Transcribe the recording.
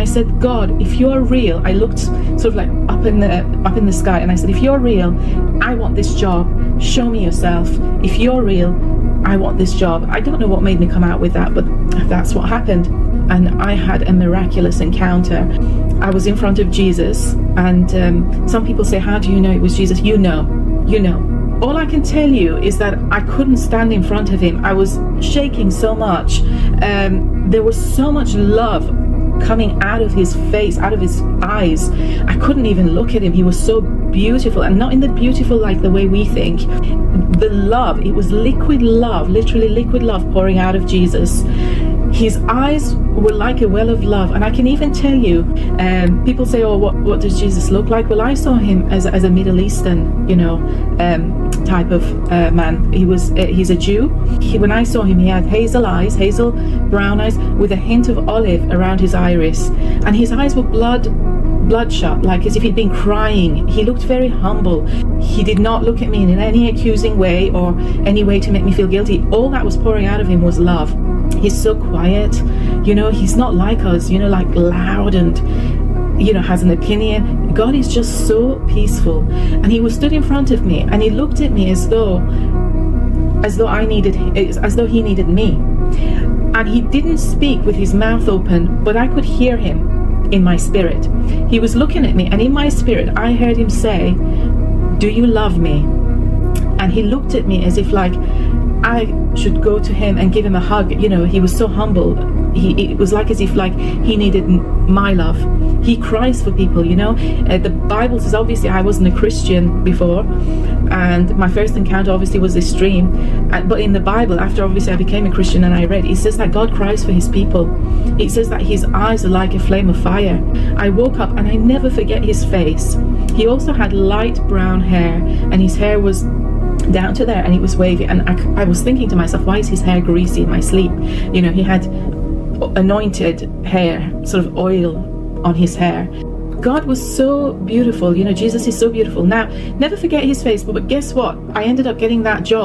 I said, God, if you're real, I looked sort of like up in the sky, and I said, if you're real, I want this job. Show me yourself. If you're real, I want this job. I don't know what made me come out with that, but that's what happened. And I had a miraculous encounter. I was in front of Jesus, and some people say, how do you know it was Jesus? You know. All I can tell you is that I couldn't stand in front of him. I was shaking so much. There was so much love coming out of his face, out of his eyes. I couldn't even look at him. He was so beautiful, and not in the beautiful like the way we think. The love, it was liquid love, literally liquid love pouring out of Jesus. His eyes were like a well of love. And I can even tell you, people say, oh, what does Jesus look like? Well, I saw him as a Middle Eastern, type of man. He's a Jew. When I saw him, he had hazel brown eyes with a hint of olive around his iris, and his eyes were bloodshot, like as if he'd been crying. He looked very humble. He did not look at me in any accusing way or any way to make me feel guilty. All that was pouring out of him was love. He's so quiet, he's not like us, like loud and has an opinion. God is just so peaceful. And he was stood in front of me, and he looked at me as though he needed me. And he didn't speak with his mouth open, but I could hear him in my spirit. He was looking at me, and in my spirit I heard him say, do you love me? And he looked at me as if like I should go to him and give him a hug. He was so humble. It was like as if like he needed my love. He cries for people, The Bible says, obviously I wasn't a Christian before, and my first encounter obviously was this dream. But in the Bible, after obviously I became a Christian and I read, it says that God cries for his people. It says that his eyes are like a flame of fire. I woke up and I never forget his face. He also had light brown hair, and his hair was down to there and it was wavy, and I was thinking to myself, why is his hair greasy in my sleep? He had anointed hair, sort of oil on his hair. God was so beautiful. Jesus is so beautiful. Now, never forget his face. But guess what? I ended up getting that job.